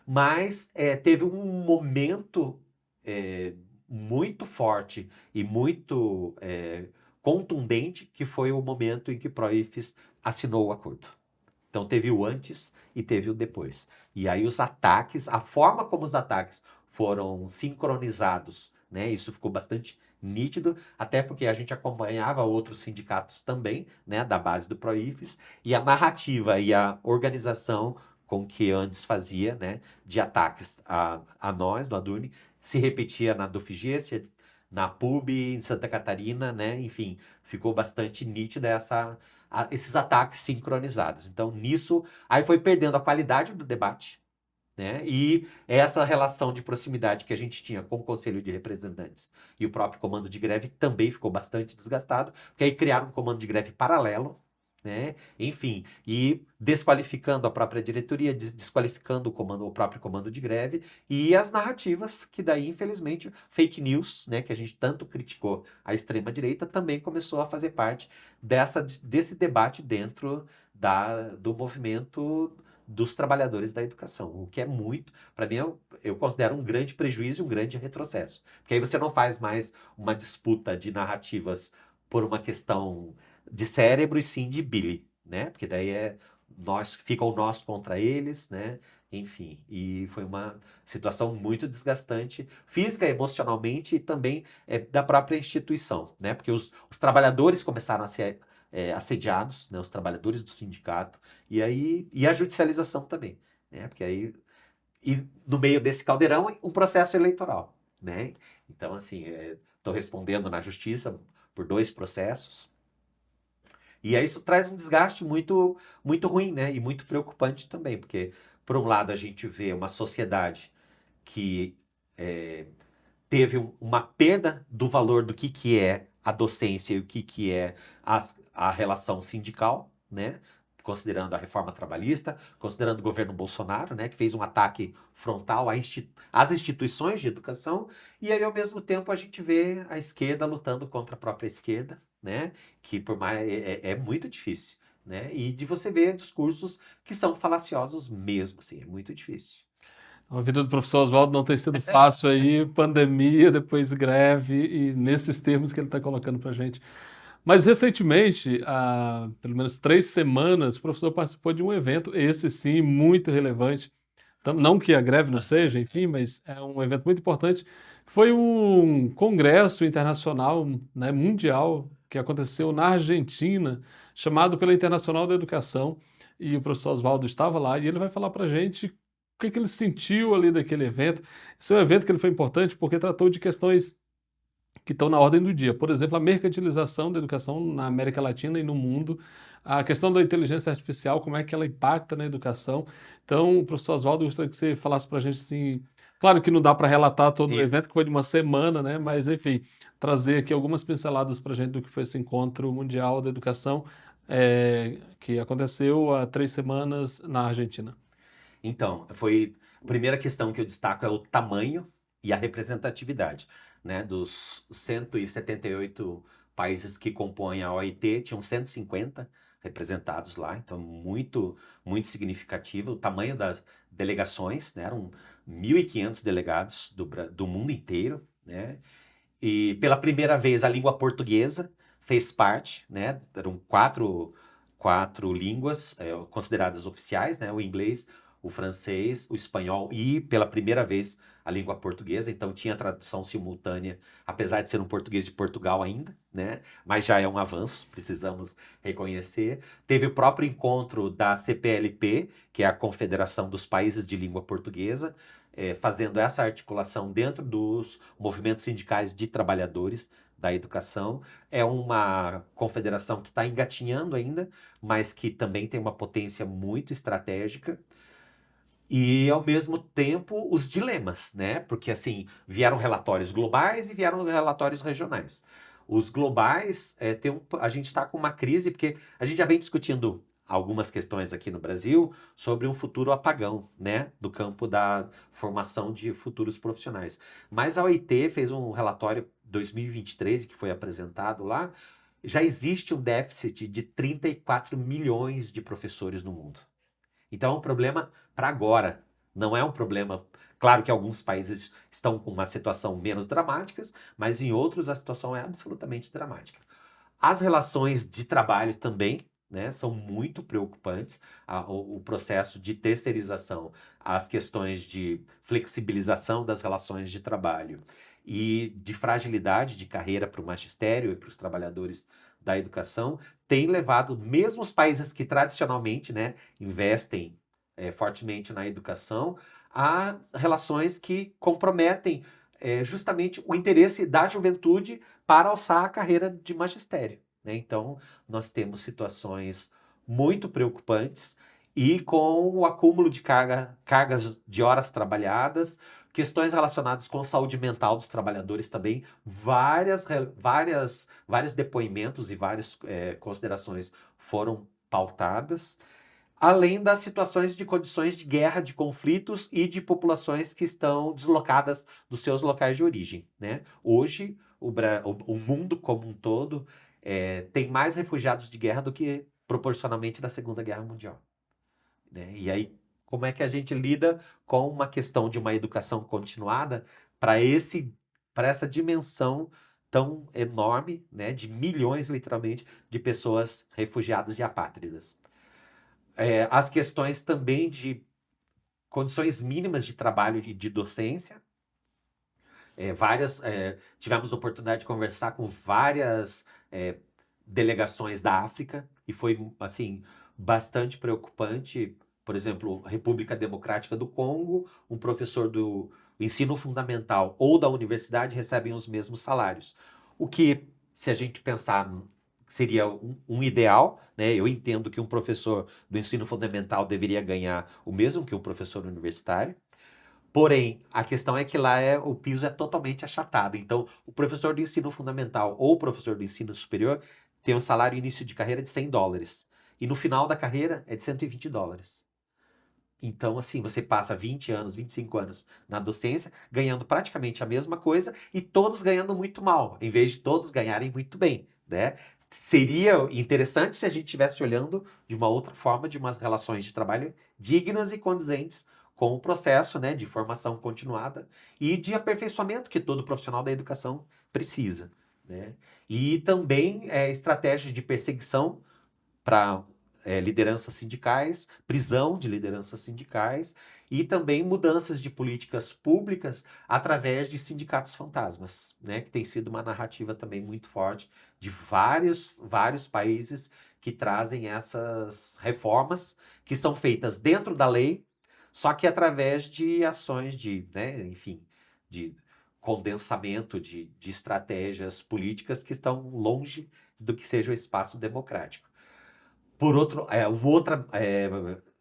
mas teve um momento muito forte e muito contundente, que foi o momento em que Proifes assinou o acordo. Então teve o antes e teve o depois. E aí os ataques, a forma como os ataques foram sincronizados, né? Isso ficou bastante nítido, até porque a gente acompanhava outros sindicatos também, né, da base do Proifes, e a narrativa e a organização com que antes fazia, né, de ataques a nós, do Adurne, se repetia na do Figência, na PUB, em Santa Catarina, né? Enfim, ficou bastante nítido esses ataques sincronizados. Então, nisso, aí foi perdendo a qualidade do debate, né? E essa relação de proximidade que a gente tinha com o Conselho de Representantes e o próprio comando de greve também ficou bastante desgastado, porque aí criaram um comando de greve paralelo, né? Enfim, e desqualificando a própria diretoria, desqualificando o próprio comando de greve e as narrativas que daí, infelizmente, fake news, né, que a gente tanto criticou a extrema-direita, também começou a fazer parte desse debate dentro do movimento dos trabalhadores da educação, o que é muito, para mim, eu considero um grande prejuízo e um grande retrocesso, porque aí você não faz mais uma disputa de narrativas por uma questão de cérebro e sim de bile, né? Porque daí fica o nós contra eles, né? Enfim, e foi uma situação muito desgastante, física, emocionalmente e também da própria instituição, né? Porque os trabalhadores começaram a ser assediados, né? Os trabalhadores do sindicato, e a judicialização também, né? Porque aí, e no meio desse caldeirão, um processo eleitoral, né? Então, assim, estou respondendo na justiça por 2 processos, e aí isso traz um desgaste muito, muito ruim, né? E muito preocupante também, porque, por um lado, a gente vê uma sociedade que teve uma perda do valor do que é a docência e o que é a relação sindical, né? Considerando a reforma trabalhista, considerando o governo Bolsonaro, né? Que fez um ataque frontal às instituições de educação, e aí, ao mesmo tempo, a gente vê a esquerda lutando contra a própria esquerda, né? Que por mais é muito difícil, né? E de você ver discursos que são falaciosos mesmo, assim, é muito difícil. A vida do professor Oswaldo não tem sido fácil aí, pandemia, depois greve, e nesses termos que ele está colocando para a gente. Mas recentemente, há pelo menos 3 semanas, o professor participou de um evento, esse sim, muito relevante. Não que a greve não seja, enfim, mas é um evento muito importante. Foi um congresso internacional, né, mundial, que aconteceu na Argentina, chamado pela Internacional da Educação, e o professor Oswaldo estava lá, e ele vai falar para a gente o que ele sentiu ali daquele evento. Esse é um evento que ele foi importante porque tratou de questões que estão na ordem do dia. Por exemplo, a mercantilização da educação na América Latina e no mundo, a questão da inteligência artificial, como é que ela impacta na educação. Então, professor Oswaldo, eu gostaria que você falasse para a gente assim. Claro que não dá para relatar todo o evento, que foi de uma semana, né? Mas, enfim, trazer aqui algumas pinceladas para a gente do que foi esse encontro mundial da educação que aconteceu há 3 semanas na Argentina. Então, a primeira questão que eu destaco é o tamanho e a representatividade, né? Dos 178 países que compõem a OIT, tinham 150 representados lá, então muito, muito significativo. O tamanho das delegações, né? Eram 1.500 delegados do mundo inteiro, né? E pela primeira vez a língua portuguesa fez parte, né? Eram quatro línguas consideradas oficiais, né? O inglês, o francês, o espanhol e, pela primeira vez, a língua portuguesa. Então tinha tradução simultânea, apesar de ser um português de Portugal ainda, né? Mas já é um avanço, precisamos reconhecer. Teve o próprio encontro da CPLP, que é a Confederação dos Países de Língua Portuguesa, fazendo essa articulação dentro dos movimentos sindicais de trabalhadores da educação. É uma confederação que está engatinhando ainda, mas que também tem uma potência muito estratégica. E, ao mesmo tempo, os dilemas, né? Porque, assim, vieram relatórios globais e vieram relatórios regionais. Os globais, a gente está com uma crise, porque a gente já vem discutindo algumas questões aqui no Brasil sobre um futuro apagão, né? Do campo da formação de futuros profissionais. Mas a OIT fez um relatório 2023, que foi apresentado lá, já existe um déficit de 34 milhões de professores no mundo. Então é um problema para agora, não é um problema. Claro que alguns países estão com uma situação menos dramática, mas em outros a situação é absolutamente dramática. As relações de trabalho também, né, são muito preocupantes. O processo de terceirização, as questões de flexibilização das relações de trabalho e de fragilidade de carreira para o magistério e para os trabalhadores da educação, tem levado, mesmo os países que tradicionalmente, né, investem fortemente na educação, a relações que comprometem justamente o interesse da juventude para alçar a carreira de magistério, né? Então, nós temos situações muito preocupantes e com o acúmulo de cargas de horas trabalhadas, questões relacionadas com a saúde mental dos trabalhadores também, vários depoimentos e várias considerações foram pautadas, além das situações de condições de guerra, de conflitos e de populações que estão deslocadas dos seus locais de origem, né? Hoje, o mundo como um todo tem mais refugiados de guerra do que proporcionalmente da Segunda Guerra Mundial, né? E aí, como é que a gente lida com uma questão de uma educação continuada para essa dimensão tão enorme, né, de milhões, literalmente, de pessoas refugiadas e apátridas? As questões também de condições mínimas de trabalho e de docência. Tivemos oportunidade de conversar com várias delegações da África e foi, assim, bastante preocupante. Por exemplo, República Democrática do Congo, um professor do ensino fundamental ou da universidade recebem os mesmos salários. O que, se a gente pensar, seria um ideal, né? Eu entendo que um professor do ensino fundamental deveria ganhar o mesmo que um professor universitário. Porém, a questão é que lá o piso é totalmente achatado. Então, o professor do ensino fundamental ou o professor do ensino superior tem um salário início de carreira de $100. E no final da carreira é de $120. Então, assim, você passa 20 anos, 25 anos na docência, ganhando praticamente a mesma coisa e todos ganhando muito mal, em vez de todos ganharem muito bem, né? Seria interessante se a gente estivesse olhando de uma outra forma, de umas relações de trabalho dignas e condizentes com o processo, né, de formação continuada e de aperfeiçoamento que todo profissional da educação precisa, né? E também estratégias de perseguição para lideranças sindicais, prisão de lideranças sindicais e também mudanças de políticas públicas através de sindicatos fantasmas, né? Que tem sido uma narrativa também muito forte de vários países que trazem essas reformas que são feitas dentro da lei, só que através de ações de, né, enfim, de condensamento de estratégias políticas que estão longe do que seja o espaço democrático. Por outro,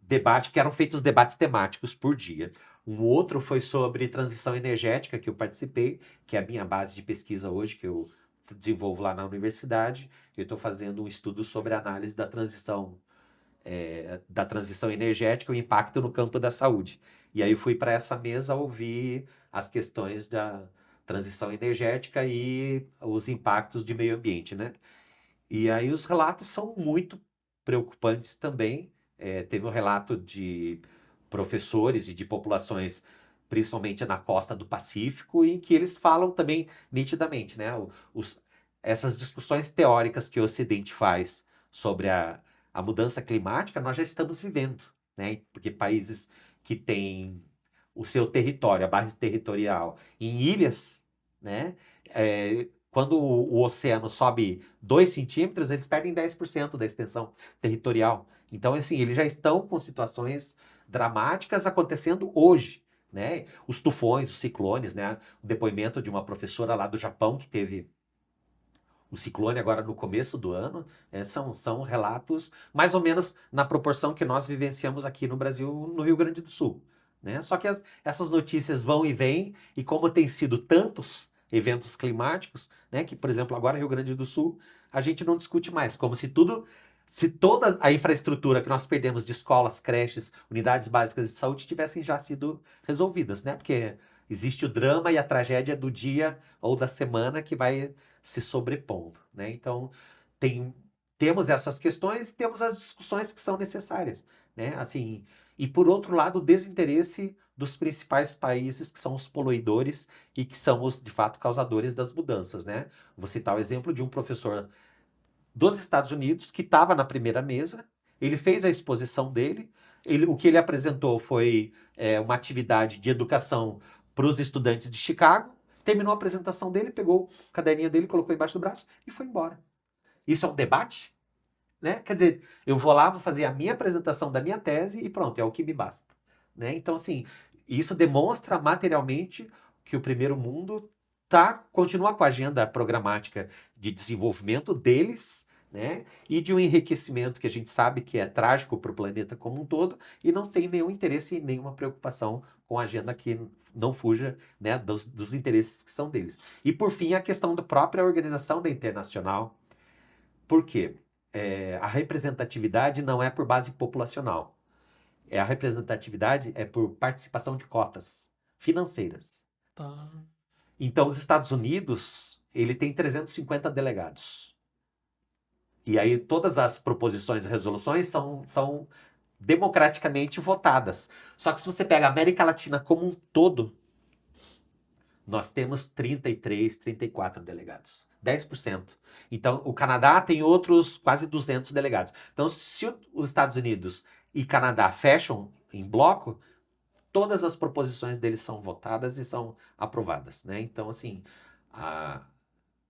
debate, que eram feitos debates temáticos por dia. Um outro foi sobre transição energética, que eu participei, que é a minha base de pesquisa hoje, que eu desenvolvo lá na universidade. Eu estou fazendo um estudo sobre a análise da transição energética, o impacto no campo da saúde. E aí eu fui para essa mesa ouvir as questões da transição energética e os impactos de meio ambiente, né? E aí os relatos são muito preocupantes também. Teve um relato de professores e de populações, principalmente na costa do Pacífico, em que eles falam também nitidamente, né? Essas discussões teóricas que o Ocidente faz sobre a mudança climática, nós já estamos vivendo, né? Porque países que têm o seu território, a base territorial, em ilhas, né? Quando o oceano sobe 2 centímetros, eles perdem 10% da extensão territorial. Então, assim, eles já estão com situações dramáticas acontecendo hoje, né? Os tufões, os ciclones, né? O depoimento de uma professora lá do Japão que teve o ciclone agora no começo do ano, são relatos mais ou menos na proporção que nós vivenciamos aqui no Brasil, no Rio Grande do Sul, né? Só que essas notícias vão e vêm, e como tem sido tantos eventos climáticos, né, que, por exemplo, agora no Rio Grande do Sul, a gente não discute mais, como se toda a infraestrutura que nós perdemos de escolas, creches, unidades básicas de saúde tivessem já sido resolvidas, né? Porque existe o drama e a tragédia do dia ou da semana que vai se sobrepondo, né? Então, temos essas questões e temos as discussões que são necessárias, né? Assim, e por outro lado, o desinteresse dos principais países que são os poluidores e que são os, de fato, causadores das mudanças, né? Vou citar o exemplo de um professor dos Estados Unidos que estava na primeira mesa, ele fez a exposição dele, o que ele apresentou foi uma atividade de educação para os estudantes de Chicago, terminou a apresentação dele, pegou o caderninho dele, colocou embaixo do braço e foi embora. Isso é um debate? Né? Quer dizer, eu vou lá, vou fazer a minha apresentação da minha tese e pronto, é o que me basta. Né? Então, assim, isso demonstra materialmente que o primeiro mundo continua com a agenda programática de desenvolvimento deles, né? E de um enriquecimento que a gente sabe que é trágico para o planeta como um todo e não tem nenhum interesse e nenhuma preocupação com a agenda que não fuja, né, dos interesses que são deles. E, por fim, a questão da própria organização da Internacional. Por quê? A representatividade não é por base populacional. A representatividade é por participação de cotas financeiras. Tá. Então, os Estados Unidos, ele tem 350 delegados. E aí todas as proposições e resoluções são democraticamente votadas. Só que se você pega a América Latina como um todo, nós temos 33, 34 delegados. 10%. Então, o Canadá tem outros quase 200 delegados. Então, se os Estados Unidos e Canadá fecham em bloco, todas as proposições deles são votadas e são aprovadas, né? Então, assim,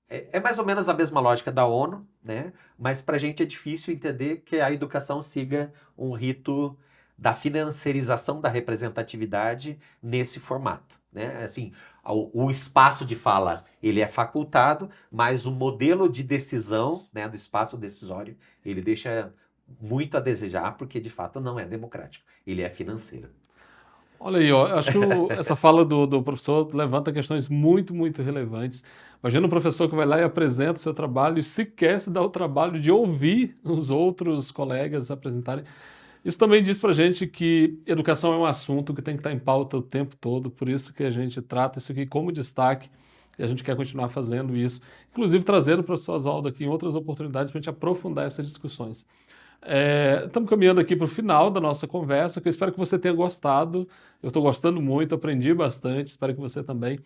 é mais ou menos a mesma lógica da ONU, né? Mas para a gente é difícil entender que a educação siga um rito da financiarização da representatividade nesse formato, né? Assim, o espaço de fala, ele é facultado, mas o modelo de decisão, né, do espaço decisório, ele deixa muito a desejar, porque de fato não é democrático, ele é financeiro. Olha aí, ó, acho que essa fala do professor levanta questões muito, muito relevantes. Imagina um professor que vai lá e apresenta o seu trabalho e sequer se dá o trabalho de ouvir os outros colegas apresentarem. Isso também diz pra gente que educação é um assunto que tem que estar em pauta o tempo todo, por isso que a gente trata isso aqui como destaque e a gente quer continuar fazendo isso, inclusive trazendo o professor Oswaldo aqui em outras oportunidades para a gente aprofundar essas discussões. Estamos caminhando aqui para o final da nossa conversa, que eu espero que você tenha gostado. Eu estou gostando muito, aprendi bastante, espero que você também.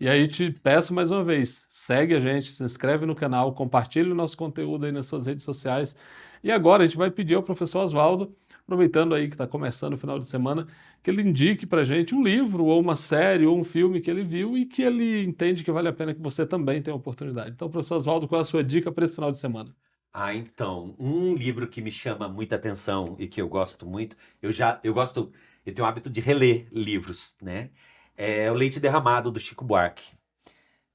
E aí te peço mais uma vez, segue a gente, se inscreve no canal, compartilhe o nosso conteúdo aí nas suas redes sociais. E agora a gente vai pedir ao professor Oswaldo, aproveitando aí que está começando o final de semana, que ele indique para a gente um livro, ou uma série, ou um filme que ele viu e que ele entende que vale a pena que você também tenha oportunidade. Então, professor Oswaldo, qual é a sua dica para esse final de semana? Então, um livro que me chama muita atenção e que eu gosto muito, eu tenho o hábito de reler livros, né? É O Leite Derramado, do Chico Buarque.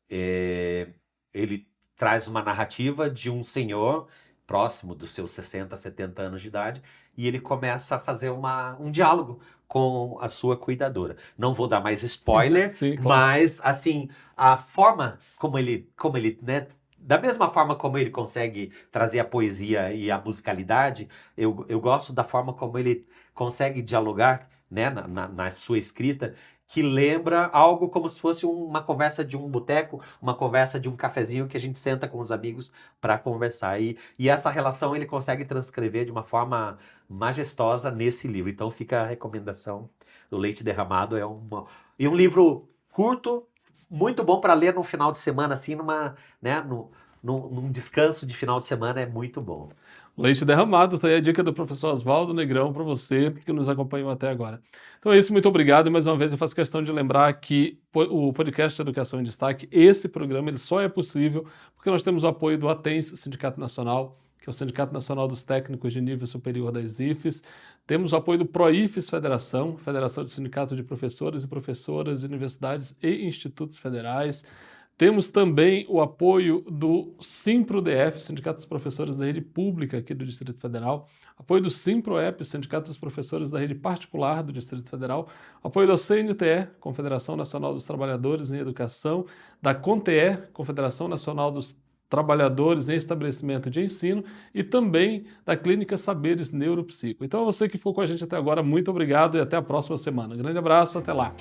Ele traz uma narrativa de um senhor próximo dos seus 60, 70 anos de idade, e ele começa a fazer um diálogo com a sua cuidadora. Não vou dar mais spoiler, Sim, claro. mas, assim, a forma como ele, né, da mesma forma como ele consegue trazer a poesia e a musicalidade, eu gosto da forma como ele consegue dialogar, né, na sua escrita, que lembra algo como se fosse uma conversa de um boteco, uma conversa de um cafezinho que a gente senta com os amigos para conversar. E essa relação ele consegue transcrever de uma forma majestosa nesse livro. Então fica a recomendação do Leite Derramado. É um livro curto, muito bom para ler no final de semana, assim, num descanso de final de semana, é muito bom. Leite Derramado, tá aí a dica do professor Oswaldo Negrão para você que nos acompanhou até agora. Então é isso, muito obrigado. E mais uma vez eu faço questão de lembrar que o podcast Educação em Destaque, esse programa, ele só é possível porque nós temos o apoio do ATENS, Sindicato Nacional, que é o Sindicato Nacional dos Técnicos de Nível Superior das IFES. Temos o apoio do PROIFES Federação, Federação de Sindicato de Professores e Professoras de Universidades e Institutos Federais. Temos também o apoio do SIMPRO-DF, Sindicato dos Professores da Rede Pública aqui do Distrito Federal, apoio do SIMPRO-EP, Sindicato dos Professores da Rede Particular do Distrito Federal, apoio da CNTE, Confederação Nacional dos Trabalhadores em Educação, da CONTE, Confederação Nacional dos Trabalhadores em Estabelecimento de Ensino, e também da Clínica Saberes Neuropsico. Então, você que ficou com a gente até agora, muito obrigado e até a próxima semana. Grande abraço, até lá!